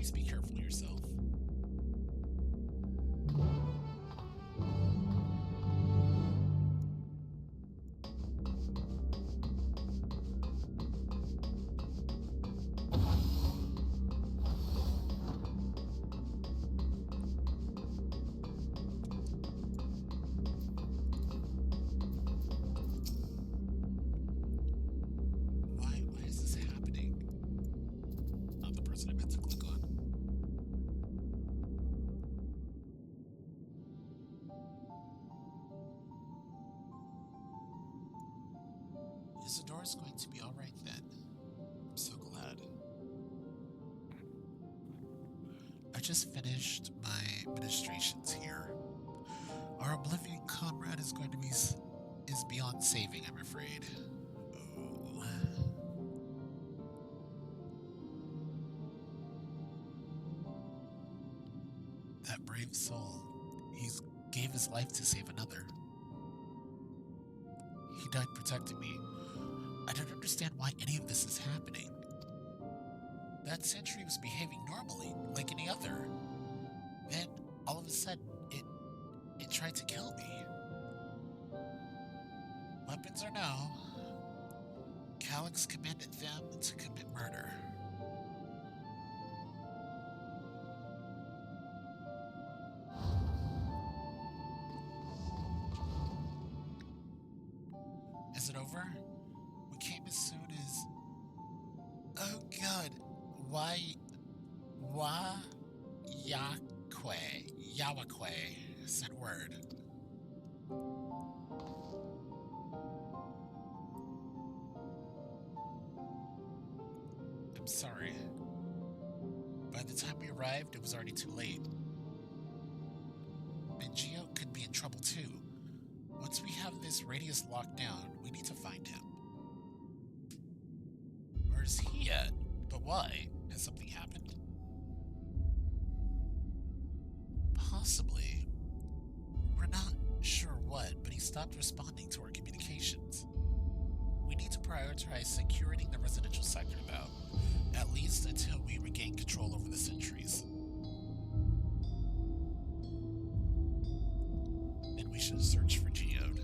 Please be careful of yourself. Why is this happening? Not the person I meant to click on. Isidora's going to be alright then. I'm so glad. I just finished my ministrations here. Our oblivion comrade is going to be is beyond saving, I'm afraid. Oh. That brave soul. He's gave his life to save another. He died protecting me. I don't understand why any of this is happening. That sentry was behaving normally, like any other. Then, all of a sudden, it tried to kill me. Weapons or no, Calyx commanded them to commit murder. Is it over? We came as soon as... Oh god. Yahweh sent word. I'm sorry. By the time we arrived, it was already too late. And Geo could be in trouble too. Once we have this radius locked down, we need to find him. Where's he at? But why? Has something happened? Possibly. We're not sure what, but he stopped responding to our communications. We need to prioritize securing the residential sector, though, at least until we regain control over the sentries. And we should search for Geode.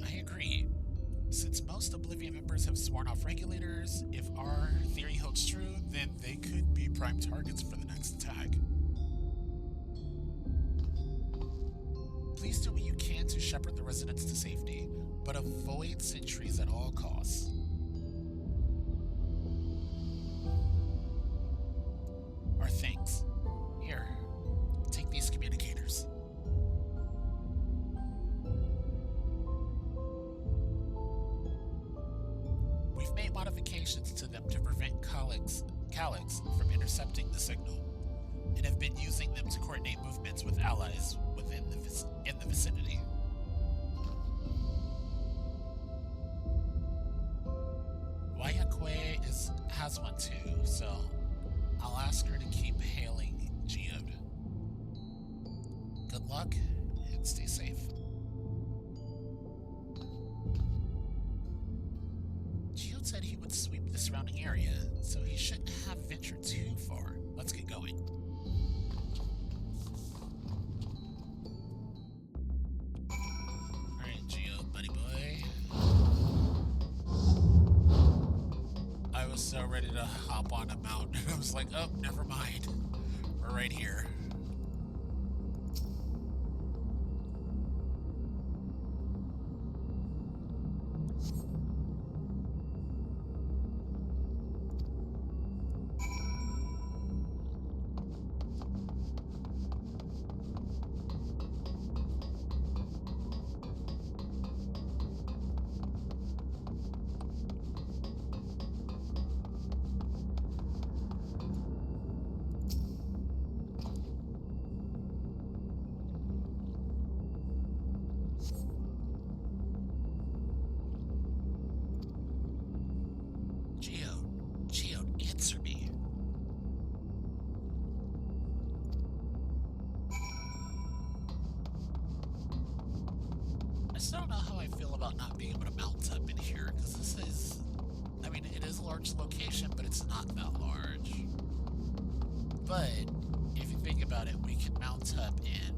I agree. Since most Oblivion members have sworn off regulators, if our theory holds true, then they could be prime targets for the next attack. Please do what you can to shepherd the residents to safety, but avoid sentries at all costs. Our thanks. Here, take these communicators. We've made modifications to them to prevent Calyx from intercepting the signal, and have been using them to coordinate movements with allies within in the vicinity. Wayakwe has one too, so I'll ask her to keep hailing Geode. Good luck, and stay safe. Geode said he would sweep the surrounding area, so he shouldn't have ventured too far. Let's get going. Alright, Geode, buddy boy. I was so ready to hop on a mountain. I was like, oh, never mind. We're right here. Geode, answer me. I still don't know how I feel about not being able to mount up in here, because this is I mean, it is a large location, but it's not that large. But if you think about it, we can mount up in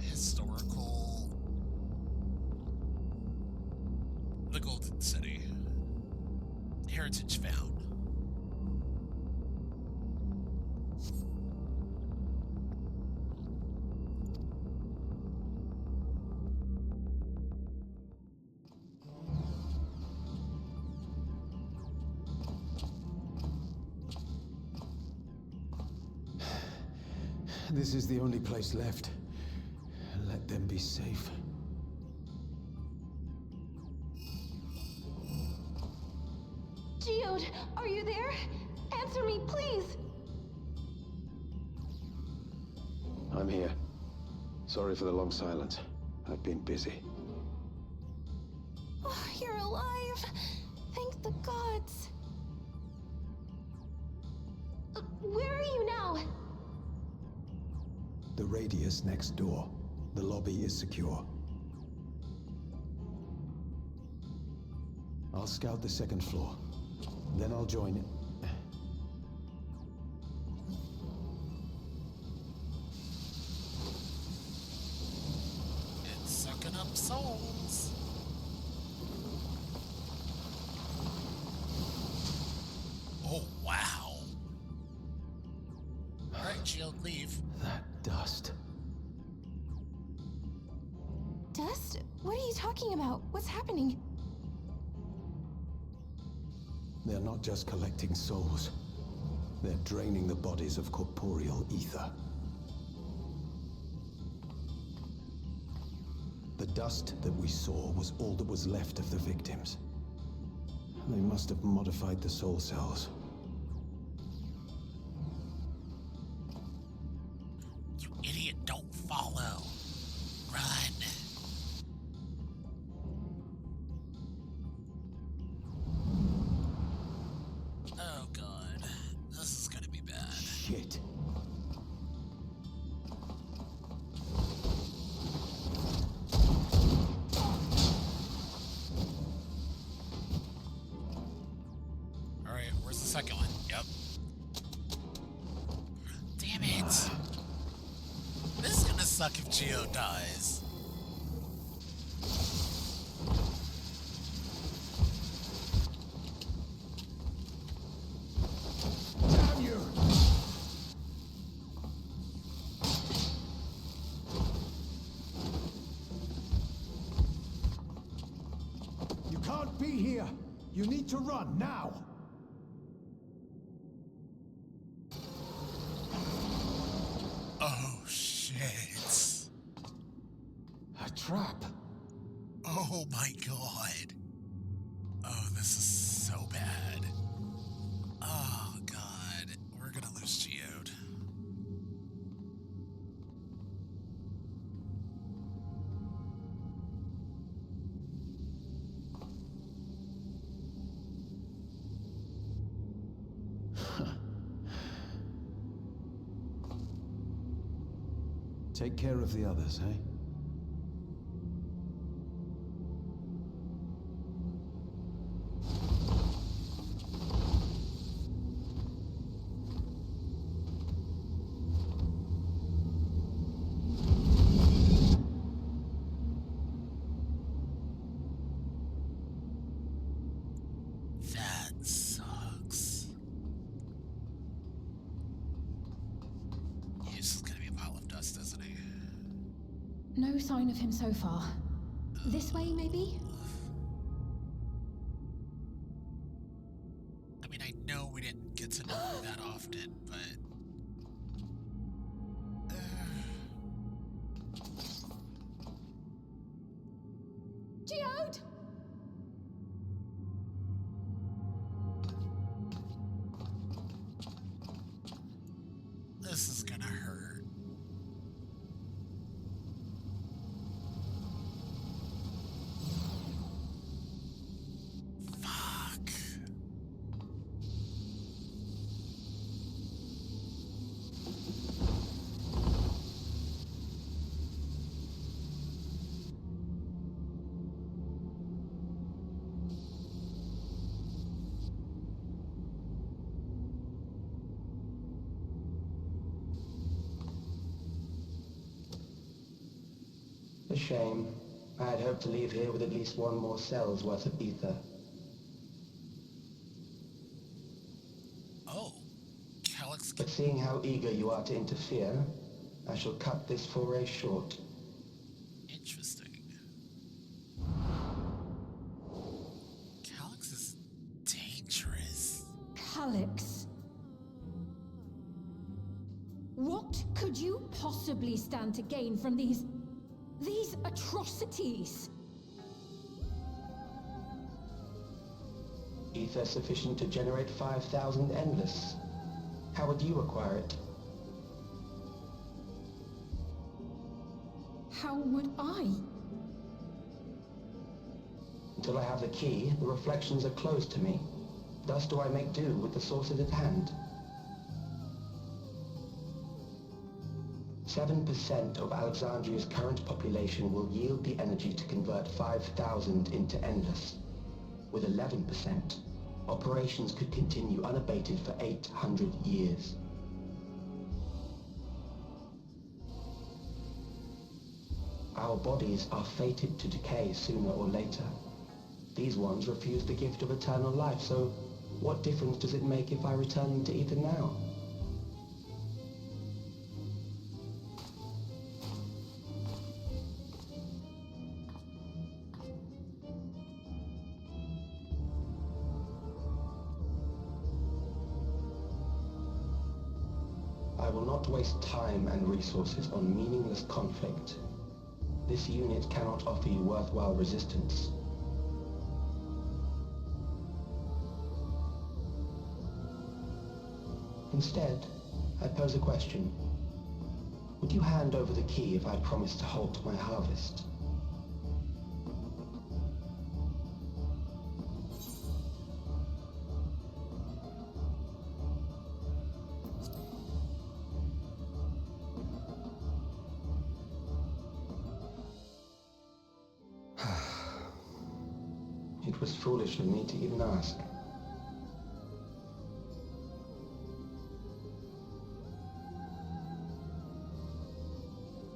historical, the Golden City, heritage found. This is the only place left. Let them be safe. Geode, are you there? Answer me, please! I'm here. Sorry for the long silence. I've been busy. Oh, you're alive! Thank the gods! Where are you now? The radius next door. The lobby is secure. I'll scout the second floor. Then I'll join it. It's sucking up souls. Oh, wow. Alright, Shield, leave. That dust. Dust? What are you talking about? What's happening? They're not just collecting souls. They're draining the bodies of corporeal ether. The dust that we saw was all that was left of the victims. They must have modified the soul cells. You idiot, don't follow. Run. Oh god, this is gonna be bad. Shit. Alright, where's the second one? Yep. Damn it. This is gonna suck if Geo dies. Damn you! You can't be here! You need to run now! Oh shit. A trap! Oh my god. Oh, this is so bad. Oh god. We're gonna lose Geode. Take care of the others, eh? That sucks. He's just gonna be a pile of dust, isn't he? No sign of him so far. This way, maybe? I mean, I know we didn't get to know him that often, but... Geode! This is gonna hurt. Fuck. shame. I had hoped to leave here with at least one more cell's worth of ether. Oh, Calyx. But seeing how eager you are to interfere, I shall cut this foray short. Interesting. Calyx is dangerous. Calyx. What could you possibly stand to gain from these atrocities? Ether sufficient to generate 5,000 endless. How would you acquire it? How would I? Until I have the key, the reflections are closed to me. Thus do I make do with the sources at hand. 7% of Alexandria's current population will yield the energy to convert 5,000 into endless. With 11%, operations could continue unabated for 800 years. Our bodies are fated to decay sooner or later. These ones refuse the gift of eternal life, so what difference does it make if I return them to ether now? I will not waste time and resources on meaningless conflict. This unit cannot offer you worthwhile resistance. Instead, I pose a question. Would you hand over the key if I promised to halt my harvest? It was foolish of me to even ask.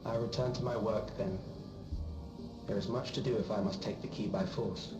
I return to my work then. There is much to do if I must take the key by force.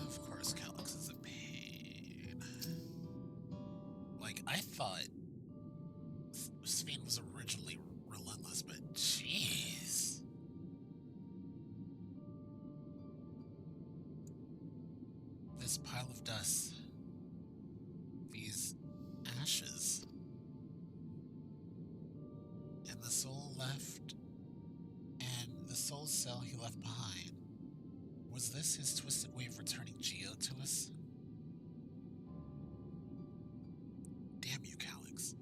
Of course, Calyx is a pain. Like, I thought Spain was originally relentless, but jeez. This pile of dust. These ashes. And the soul left. And the soul cell he left behind. Was this his twisted way of returning Geo to us? Damn you, Calyx.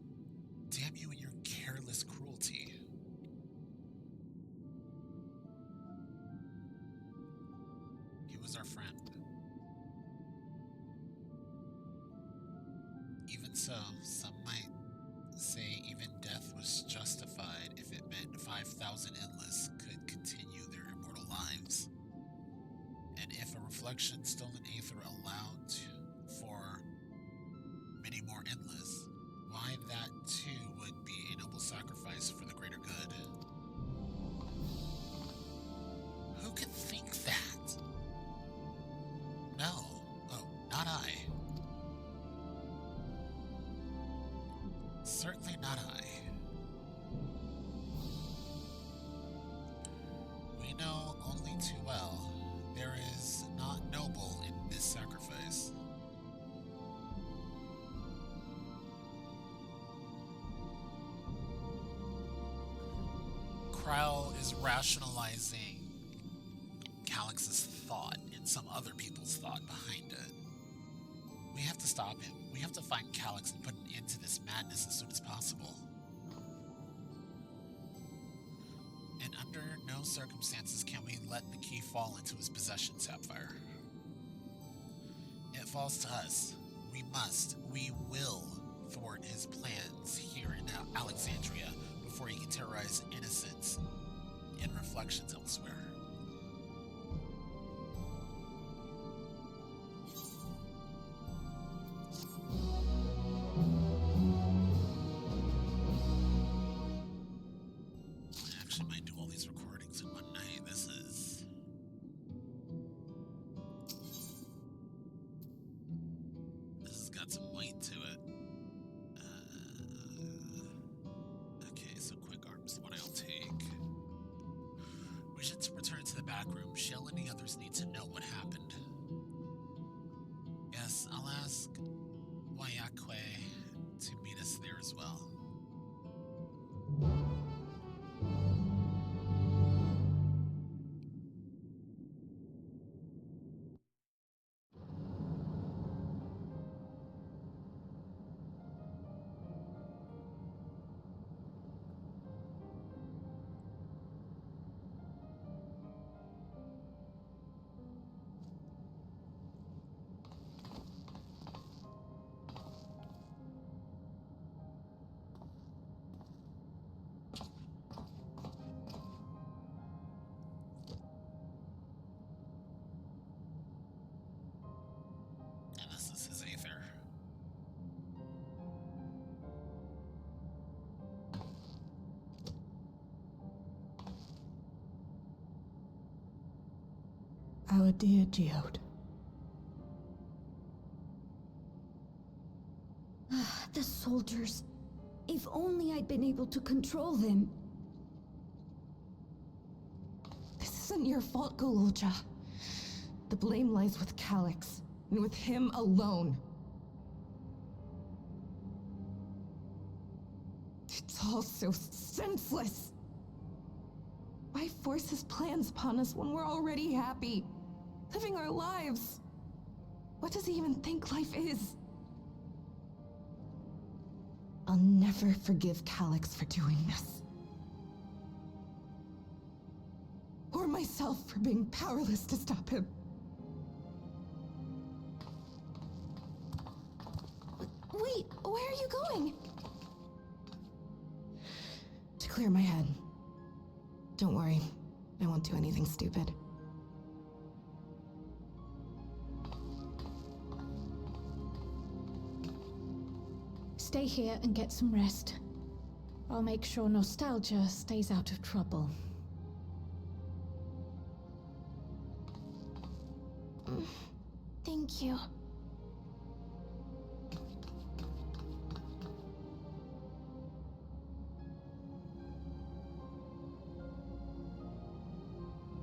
Damn you and your careless cruelty. He was our friend. Even so, some might say even death was justified if it meant 5,000 endless could continue their immortal lives. And if a reflection stolen aether allowed for many more endless, why that too would be a noble sacrifice for the greater good. Who could think that? No. Oh, not I. Certainly not I. We know only too well there is not noble in this sacrifice. Dawntrail is rationalizing Calix's thought and some other people's thought behind it. We have to stop him. We have to find Calix and put an end to this madness as soon as possible. And under no circumstances can we let the key fall into his possession, Sapphire. It falls to us. We will thwart his plans here in Alexandria before he can terrorize innocents in reflections elsewhere. I actually might do all these recordings in one night. This has got some weight to it. Okay, so quick arms is what I'll take. We should return to the back room. Shell and the others need to know what happened. Yes, I'll ask Wayakwe to meet us there as well. And this is his Aether. Our dear Geode. The soldiers. If only I'd been able to control them. This isn't your fault, Golulja. The blame lies with Calix, and with him alone. It's all so senseless. Why force his plans upon us when we're already happy, living our lives? What does he even think life is? I'll never forgive Calix for doing this. Or myself for being powerless to stop him. Wait, where are you going? To clear my head. Don't worry, I won't do anything stupid. Stay here and get some rest. I'll make sure nostalgia stays out of trouble. Thank you.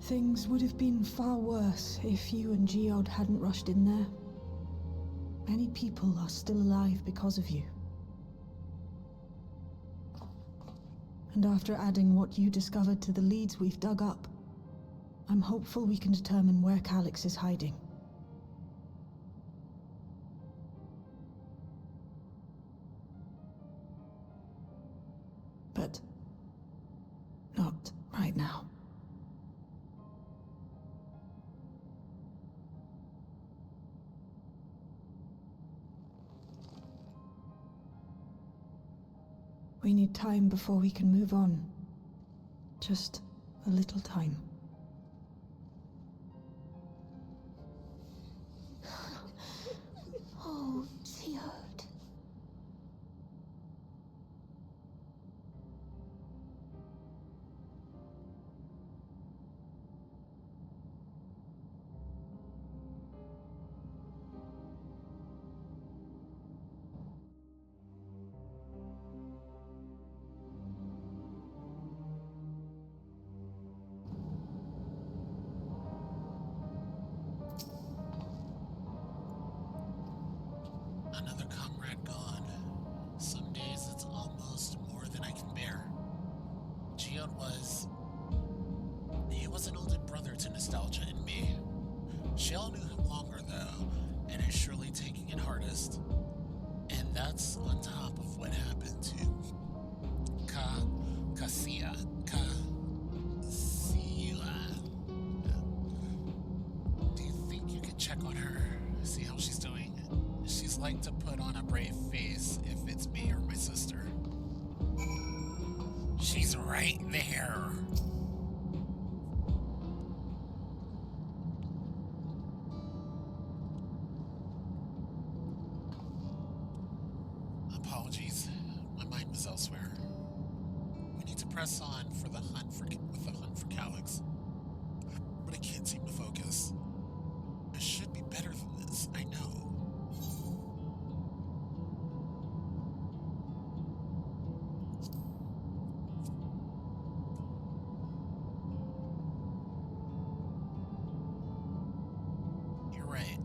Things would have been far worse if you and Geode hadn't rushed in there. Many people are still alive because of you. And after adding what you discovered to the leads we've dug up, I'm hopeful we can determine where Calix is hiding. But not right now. We need time before we can move on. Just a little time. Oh, Geode. Another comrade gone. Some days it's almost more than I can bear. Geode was was an older brother to nostalgia and me. Shale knew him longer though, and is surely taking it hardest. And that's on top of what happened to Cassia. Do you think you can check on her, see how she's doing? She's like to put on a brave face if it's me or my sister. She's right there. Apologies, my mind was elsewhere. We need to press on for the hunt for Calyx, but I can't seem to focus. I should be better than this, I know. You're right.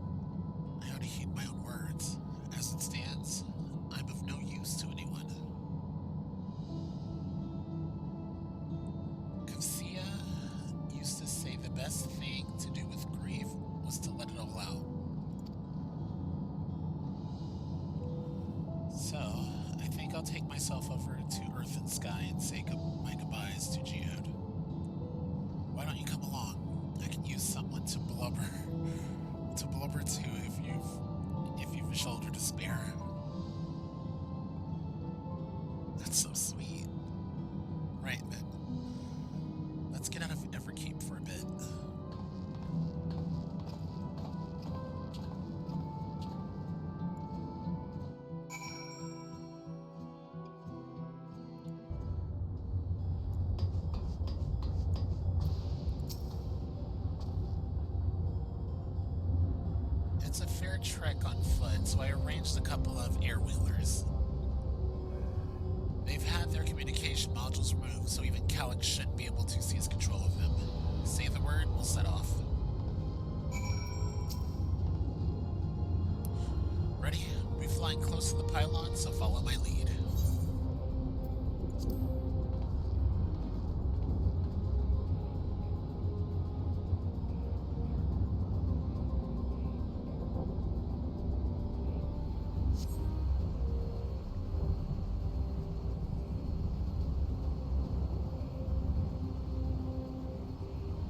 I ought to heed my own words. As it stands, I'm of no use to anyone. Kavsia used to say the best thing to do with grief was to let it all out. So, I think I'll take myself over to Earth and Sky and say my goodbyes to Geode. Why don't you come along? I can use someone to blubber to if you've a shoulder to spare. That's so sweet. Right then. Let's get out of Everkeep for a bit. It's a fair trek on foot, so I arranged a couple of air-wheelers. They've had their communication modules removed, so even Calyx shouldn't be able to seize control of them. Say the word, we'll set off. Ready? We'll be flying close to the pylon, so follow my lead.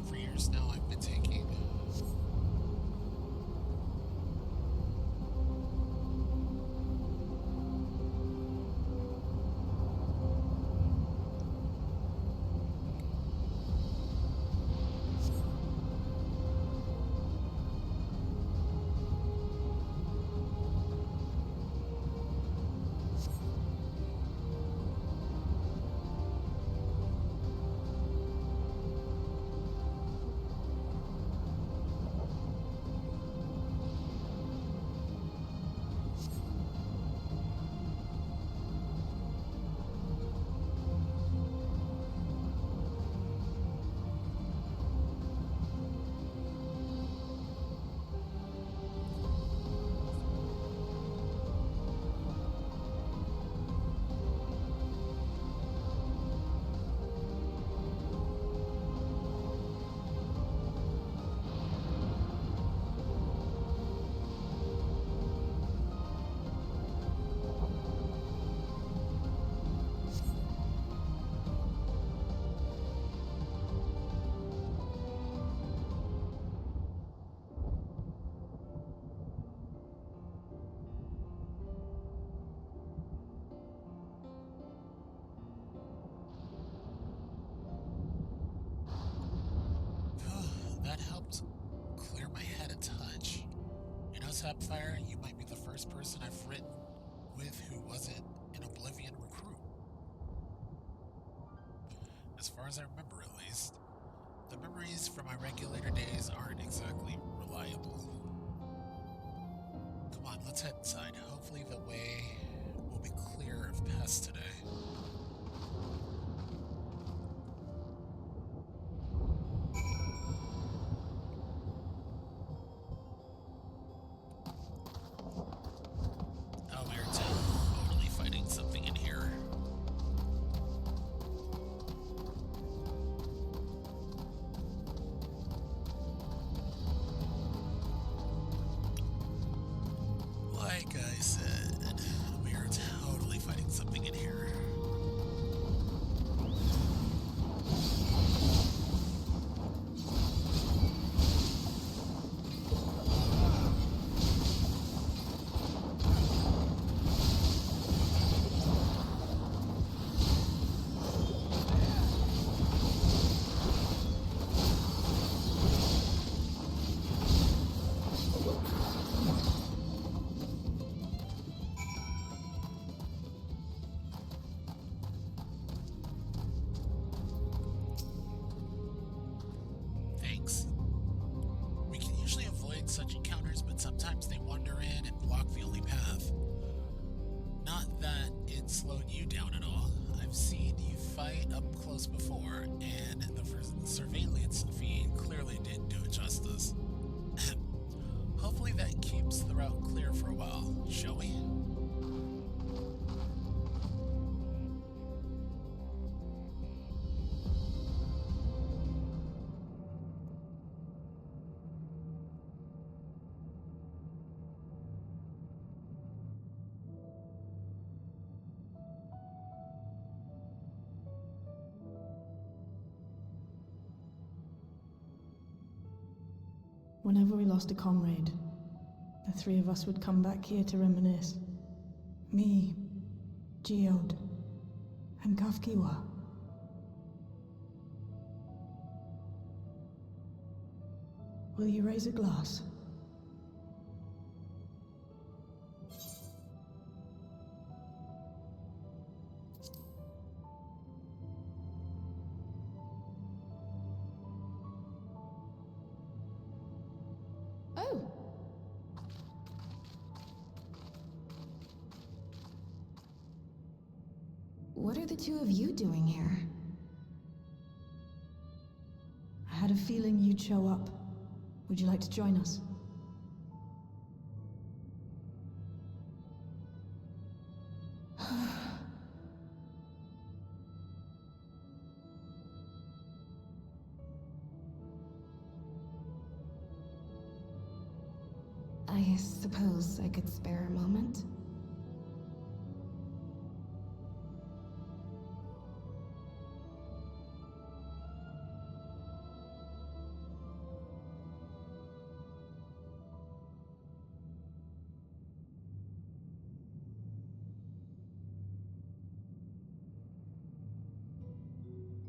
For years now, I've been taking that helped clear my head a touch. You know, Sapphire, you might be the first person I've written with who wasn't an Oblivion recruit. As far as I remember, at least. The memories from my regulator days aren't exactly reliable. Come on, let's head inside. Hopefully the way will be clear of pests today. Oh, we're totally fighting something in here. such encounters, but sometimes they wander in and walk the only path. Not that it slowed you down at all. I've seen you fight up close before, and the surveillance feed clearly didn't do it justice. Hopefully that keeps the route clear for a while, shall we? Whenever we lost a comrade, the three of us would come back here to reminisce. Me, Geode, and Kafkiwa. Will you raise a glass? Oh! What are the two of you doing here? I had a feeling you'd show up. Would you like to join us? I suppose I could spare a moment.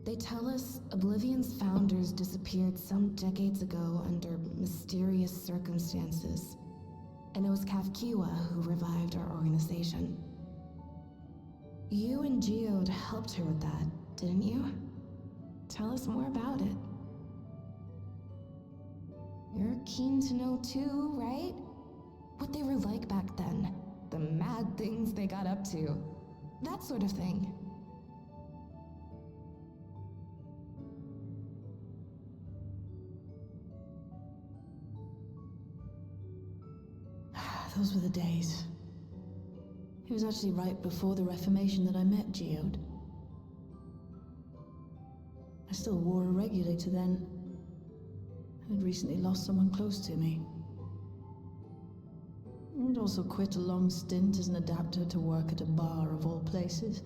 They tell us Oblivion's founders disappeared some decades ago under mysterious circumstances, and it was Kafkiwa who revived our organization. You and Geode helped her with that, didn't you? Tell us more about it. You're keen to know too, right? What they were like back then, the mad things they got up to, that sort of thing. Those were the days. It was actually right before the Reformation that I met Geode. I still wore a regulator then. I had recently lost someone close to me. I'd also quit a long stint as an adapter to work at a bar of all places.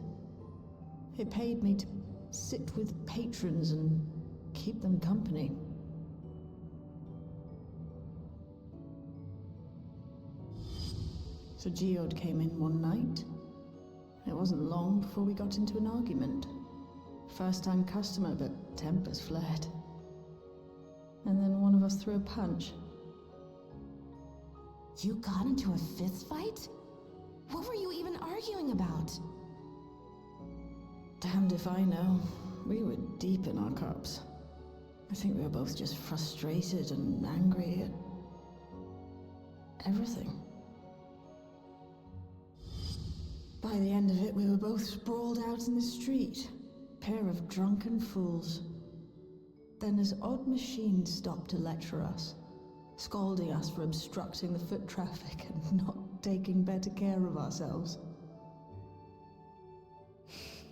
It paid me to sit with patrons and keep them company. So Geode came in one night. It wasn't long before we got into an argument. First-time customer, but tempers flared. And then one of us threw a punch. You got into a fist fight? What were you even arguing about? Damned if I know. We were deep in our cups. I think we were both just frustrated and angry at everything. By the end of it, we were both sprawled out in the street. Pair of drunken fools. Then this odd machine stopped to lecture us, scolding us for obstructing the foot traffic and not taking better care of ourselves.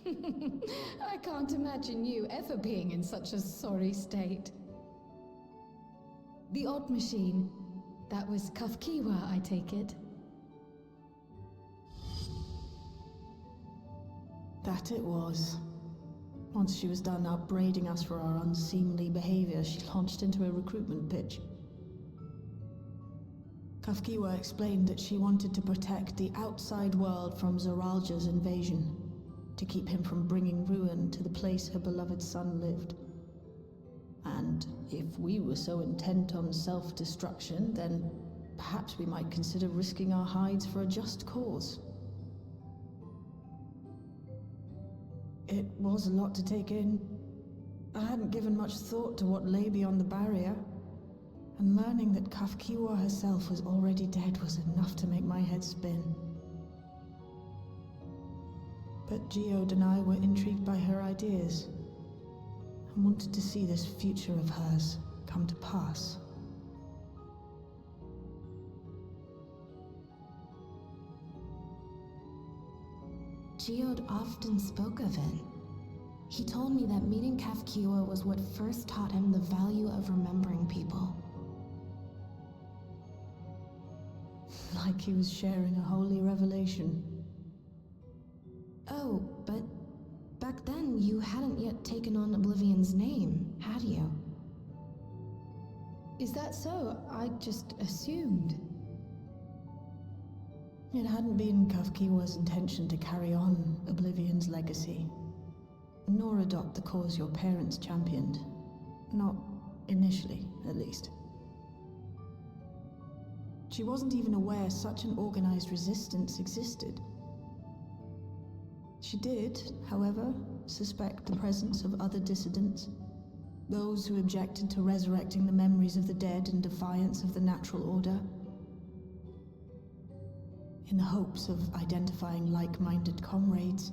I can't imagine you ever being in such a sorry state. The odd machine, that was Kafkiwa, I take it. That it was. Once she was done upbraiding us for our unseemly behavior, she launched into a recruitment pitch. Kafkiwa explained that she wanted to protect the outside world from Zoralja's invasion, to keep him from bringing ruin to the place her beloved son lived. And if we were so intent on self-destruction, then perhaps we might consider risking our hides for a just cause. It was a lot to take in. I hadn't given much thought to what lay beyond the barrier. And learning that Kafkiwa herself was already dead was enough to make my head spin. But Geode and I were intrigued by her ideas and wanted to see this future of hers come to pass. Geode often spoke of it. He told me that meeting Kafkiwa was what first taught him the value of remembering people. Like he was sharing a holy revelation. Oh, but back then you hadn't yet taken on Oblivion's name, had you? Is that so? I just assumed. It hadn't been Kafkiwa's intention to carry on Oblivion's legacy, nor adopt the cause your parents championed. Not initially, at least. She wasn't even aware such an organized resistance existed. She did, however, suspect the presence of other dissidents, those who objected to resurrecting the memories of the dead in defiance of the natural order. In the hopes of identifying like-minded comrades,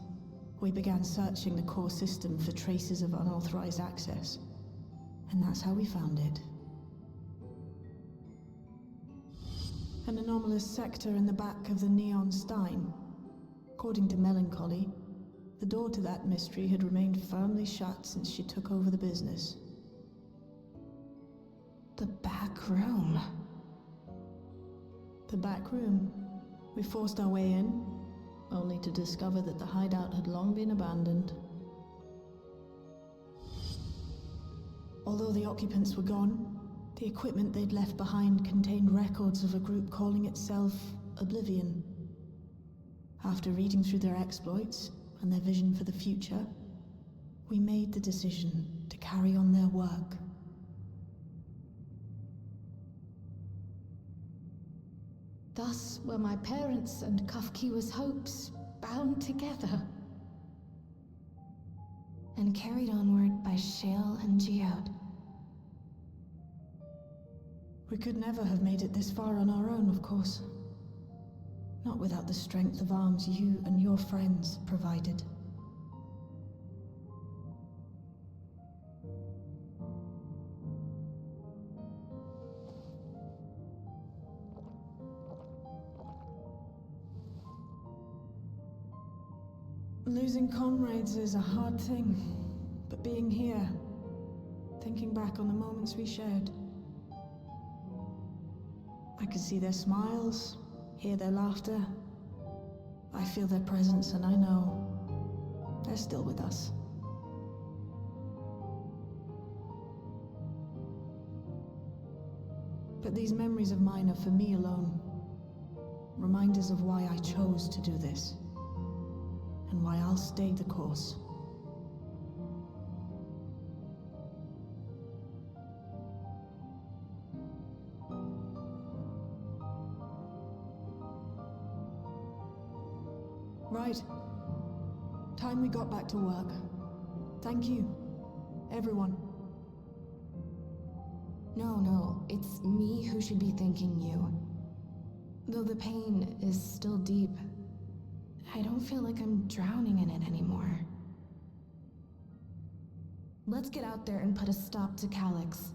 we began searching the core system for traces of unauthorized access. And that's how we found it. An anomalous sector in the back of the Neon Stein. According to Melancholy, the door to that mystery had remained firmly shut since she took over the business. The back room. The back room. We forced our way in, only to discover that the hideout had long been abandoned. Although the occupants were gone, the equipment they'd left behind contained records of a group calling itself Oblivion. After reading through their exploits and their vision for the future, we made the decision to carry on their work. Thus were my parents and Kafkiwa's hopes bound together. And carried onward by Shale and Geode. We could never have made it this far on our own, of course. Not without the strength of arms you and your friends provided. Losing comrades is a hard thing, but being here, thinking back on the moments we shared, I can see their smiles, hear their laughter. I feel their presence, and I know they're still with us. But these memories of mine are for me alone. Reminders of why I chose to do this. And why I'll stay the course. Right. Time we got back to work. Thank you, everyone. No, it's me who should be thanking you. Though the pain is still deep, I don't feel like I'm drowning in it anymore. Let's get out there and put a stop to Calyx.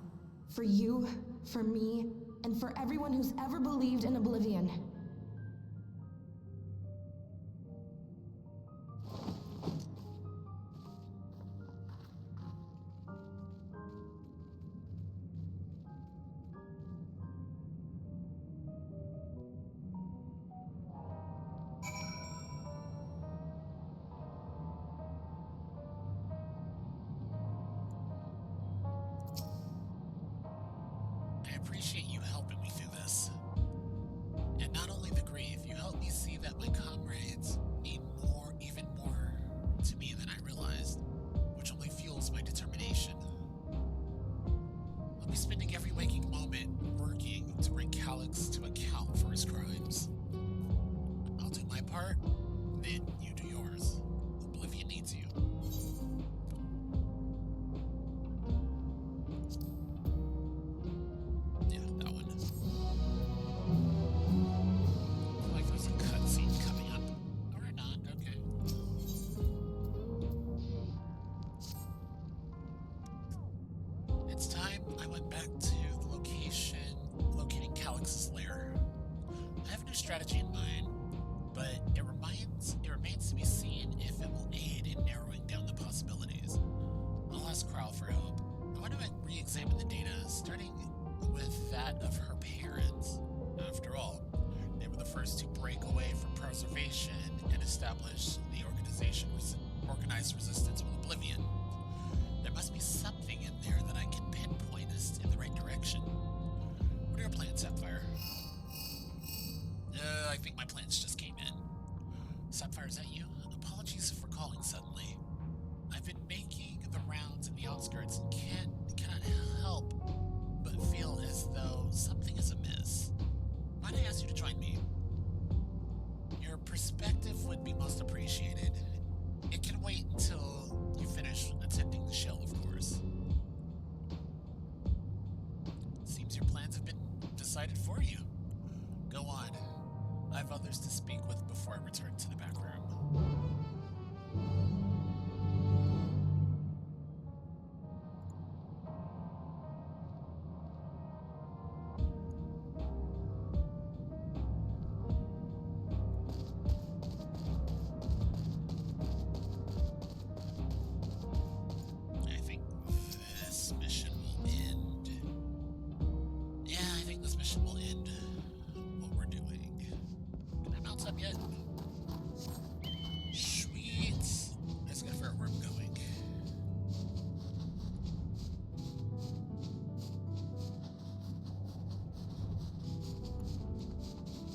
For you, for me, and for everyone who's ever believed in Oblivion. I appreciate you helping me through this. And not only the grief, you helped me see that my comrades mean more, even more, to me than I realized, which only fuels my determination. I'll be spending every waking moment working to bring Calyx to account for his crimes. I'll do my part, then you do yours. Oblivion needs you. Yeah. back to the locating Calyx's lair. I have a new strategy in mind, but it remains to be seen if it will aid in narrowing down the possibilities. I'll ask Crowl for help. I want to re-examine the data, starting with that of her parents. After all, they were the first to break away from preservation and establish the organized resistance with Oblivion. There must be something in there that I can pinpoint us in the right direction. What are your plans, Sapphire? I think my plans just came in. Sapphire, is that you? Apologies for calling suddenly. I've been making the rounds in the outskirts and cannot help but feel as though something is amiss. Might I ask you to join me? Your perspective would be most appreciated. It can wait until you finish attending the show, of course. Seems your plans have been decided for you. Go on. I have others to speak with before I return to the back room. I think this mission will end. Yeah, I think this mission will end what we're doing. Can I mount up yet? Sweet. I just gotta figure out where I'm going.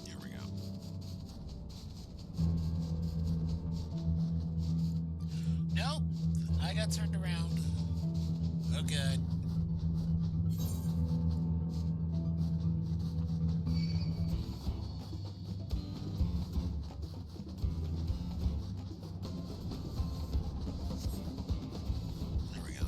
Here we go. Nope. I got turned around. Oh, good. There we go.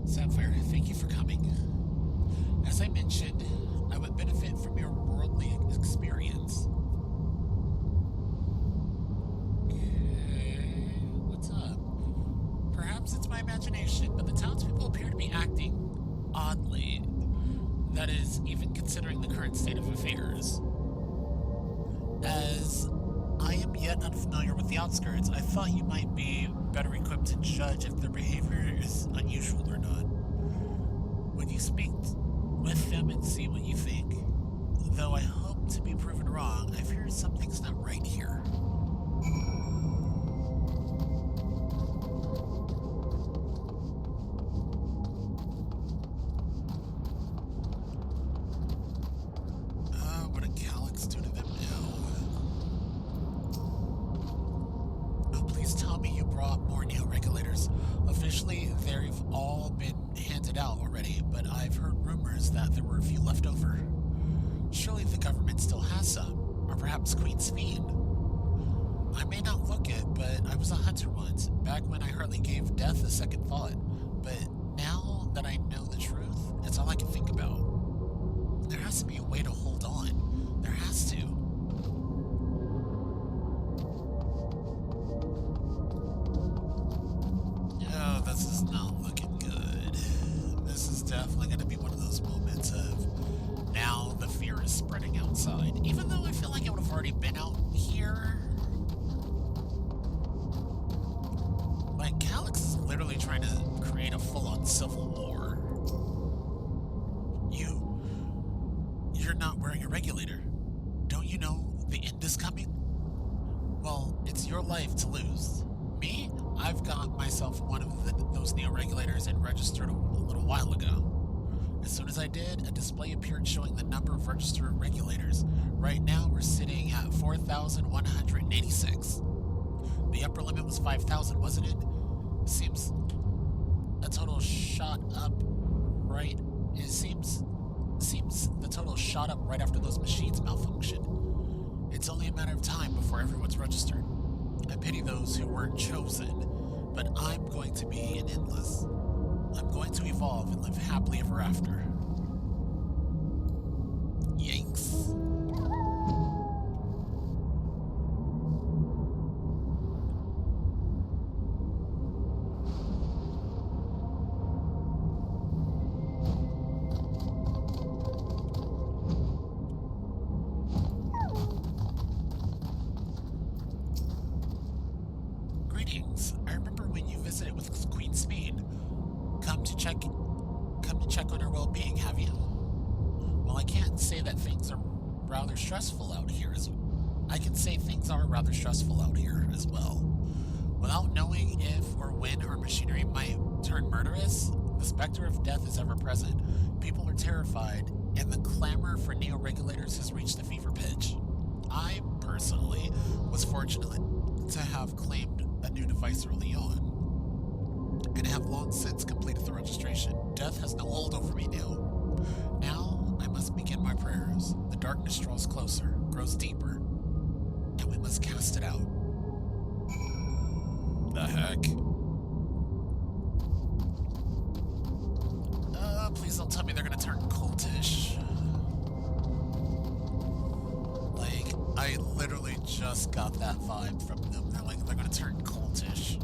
Sapphire, thank you for coming. As I mentioned, I would benefit from your worldly experience. Okay, what's up? Perhaps it's my imagination, but the townspeople appear to be acting oddly. That is, even considering the current state of affairs. As I am yet unfamiliar with the outskirts, I thought you might be better equipped to judge if their behavior is unusual or not. Would you speak with them and see what you think? Though I hope to be proven wrong, I fear something's not right here. What did Calyx do to them now? Oh, please tell me you brought more neo-regulators. Officially, they've all been handed out already, but I've heard rumors that there were a few left over. Surely the government still has some, or perhaps Queen's Fiend. I may not look it, but I was a hunter once, back when I hardly gave death a second thought. But now that I know the truth, it's all I can think about. There has to be a way to hold on. There has to. Oh, this is not looking good. This is definitely going to be one of those moments of now the fear is spreading outside. Even though I feel like it would have already been out here. Like, Calyx is literally trying to create a full-on civil war. You're not wearing a regulator. Don't you know the end is coming? Well, it's your life to lose. Me? I've got myself one of those neo-regulators and registered a little while ago. As soon as I did, a display appeared showing the number of registered regulators. Right now, we're sitting at 4,186. The upper limit was 5,000, wasn't it? Seems the total shot up right. It seems the total shot up right after those machines malfunctioned. It's only a matter of time before everyone's registered. I pity those who weren't chosen, but I'm going to be an endless. I'm going to evolve and live happily ever after. Yikes. Greetings. I remember when you visited with Queen Speed. Come to check on her well-being, have you? Well, I can't say that things are rather stressful out here as I can say things are rather stressful out here as well. Without knowing if or when our machinery might turn murderous, the specter of death is ever present. People are terrified, and the clamor for neo-regulators has reached a fever pitch. I, personally, was fortunate to have claimed a new device early on, and have long since completed the registration. Death has no hold over me now. Now, I must begin my prayers. The darkness draws closer, grows deeper, and we must cast it out. The heck? Please don't tell me they're gonna turn cultish. Like, I literally just got that vibe from them. They're gonna turn cultish.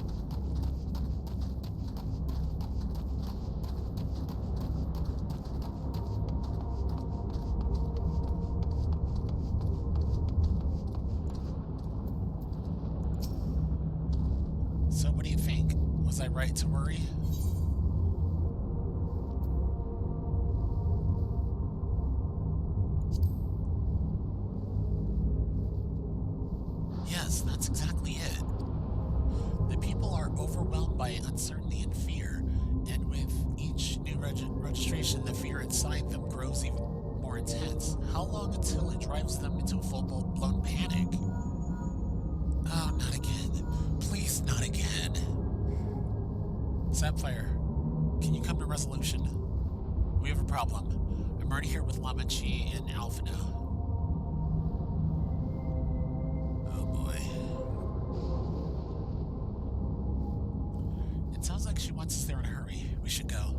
So what do you think? Was I right to worry? Yes, that's exactly it. The people are overwhelmed by uncertainty and fear, and with each new registration, the fear inside them grows even more intense. How long until it drives them into a full-blown panic? Oh, not again. Please, not again. Sapphire, can you come to resolution? We have a problem. I'm already here with Lama Chi and Alpha now. Oh boy. It sounds like she wants us there in a hurry. We should go.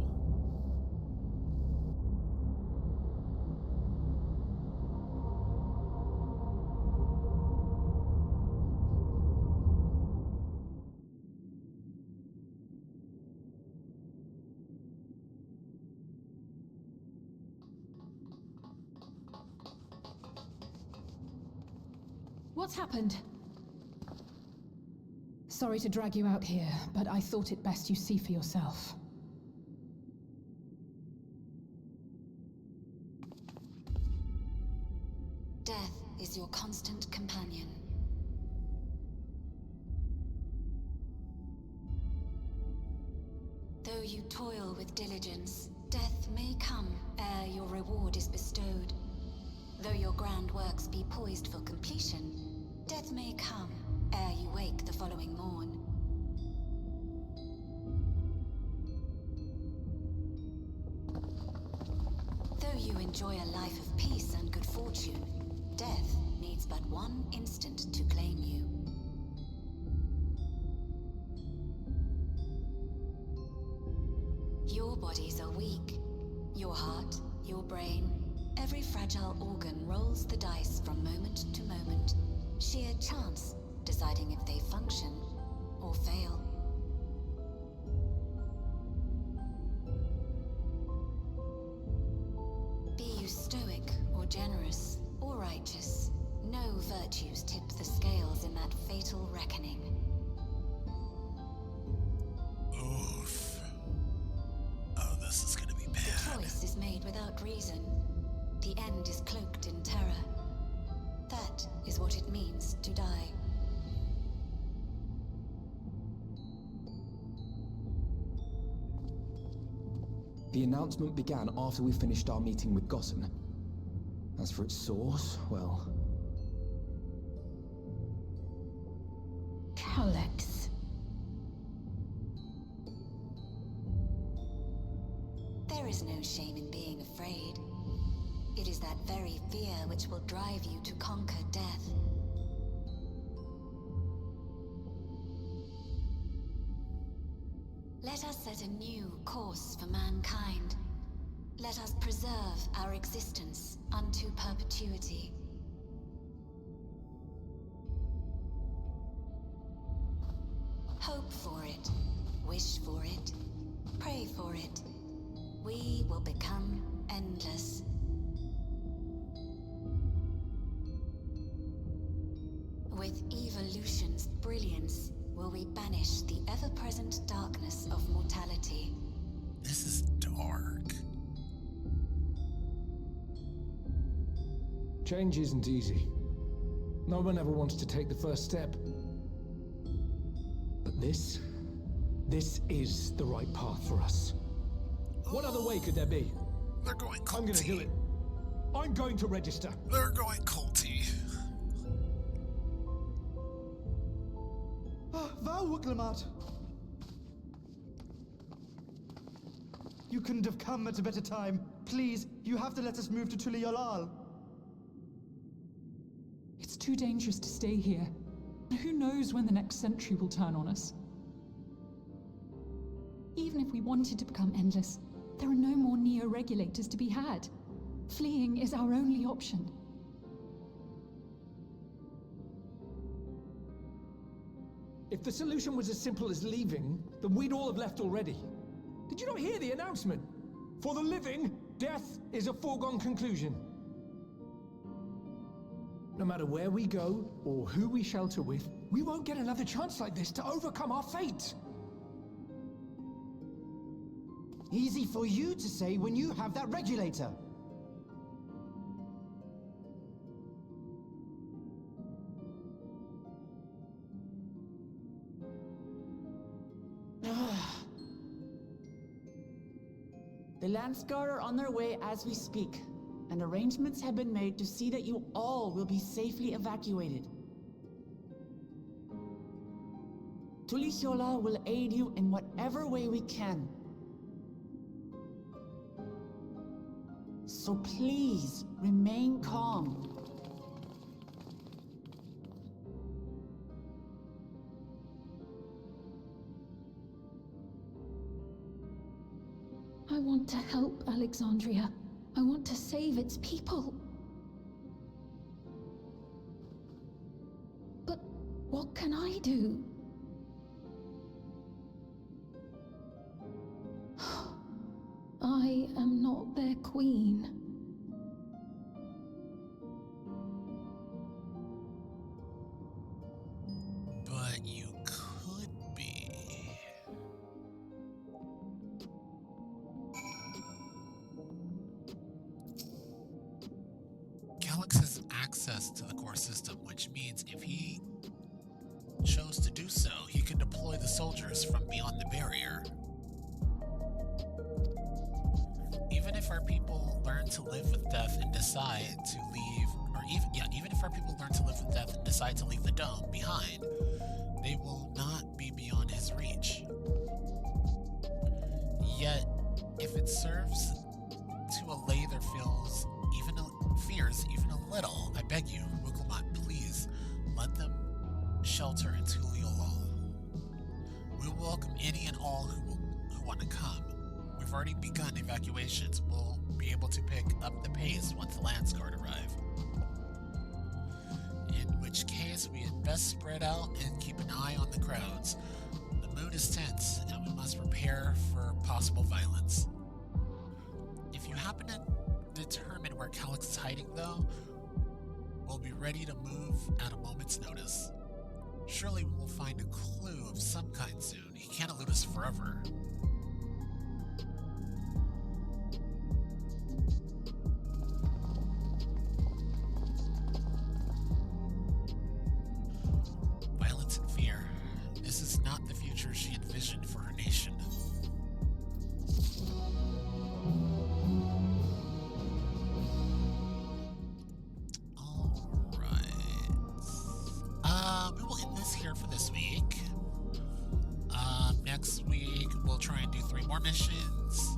What's happened? Sorry to drag you out here, but I thought it best you see for yourself. Death is your constant companion. Though you toil with diligence, death may come ere your reward is bestowed. Though your grand works be poised for completion, death may come ere you wake the following morn. Though you enjoy a life of peace and good fortune, death needs but one instant to claim you. Your bodies are weak. Your heart, your brain, every fragile organ rolls the dice from moment to moment. Sheer chance deciding if they function or fail. Be you stoic or generous or righteous, no virtues tip the scales in that fatal reckoning. Oof. Oh, this is gonna be bad. The choice is made without reason. The end is cloaked in terror. That is what it means to die. The announcement began after we finished our meeting with Gossen. As for its source, well... Alex. is no shame in being afraid. It is that very fear which will drive you to conquer death. Let us set a new course for mankind. Let us preserve our existence unto perpetuity. Hope for it, wish for it, pray for it. We will become endless. With evolution's brilliance, will we banish the ever-present darkness of mortality. This is dark. Change isn't easy. No one ever wants to take the first step. But this is the right path for us. What other way could there be? They're going culty. I'm gonna do it. I'm going to register. They're going culty. Val Wuklemat! You couldn't have come at a better time. Please, you have to let us move to Tuliolal. It's too dangerous to stay here. Who knows when the next century will turn on us? Even if we wanted to become endless, there are no more neo-regulators to be had. Fleeing is our only option. If the solution was as simple as leaving, then we'd all have left already. Did you not hear the announcement? For the living, death is a foregone conclusion. No matter where we go, or who we shelter with, we won't get another chance like this to overcome our fate. Easy for you to say when you have that regulator. The Landsguard are on their way as we speak, and arrangements have been made to see that you all will be safely evacuated. Tulishola will aid you in whatever way we can. So please, remain calm. I want to help Alexandria. I want to save its people. But what can I do? I am not their queen. But you could be. Calyx has access to the core system, which means if he chose to do so, he can deploy the soldiers from beyond the barrier. Even if our people learn to live with death and decide to leave, or even if our people learn to live with death and decide to leave the dome behind, they will not be beyond his reach. Yet, if it serves to allay their fears even a little, I beg you, Wuklemat, please let them shelter in Tuliolal. We will welcome any and all who want to come. We've already begun evacuations. We'll be able to pick up the pace once the Landsguard arrive. In which case, we had best spread out and keep an eye on the crowds. The mood is tense, and we must prepare for possible violence. If you happen to determine where Calyx is hiding, though, we'll be ready to move at a moment's notice. Surely we will find a clue of some kind soon. He can't elude us forever. Violence and fear. This is not the future she envisioned for her nation. We will end this here for this week. Next week, we'll try and do 3 more missions.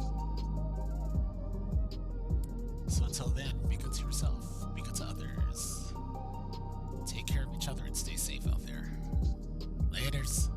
So until then, be good to yourself, be good to others. Take care of each other and stay safe out there. Laters.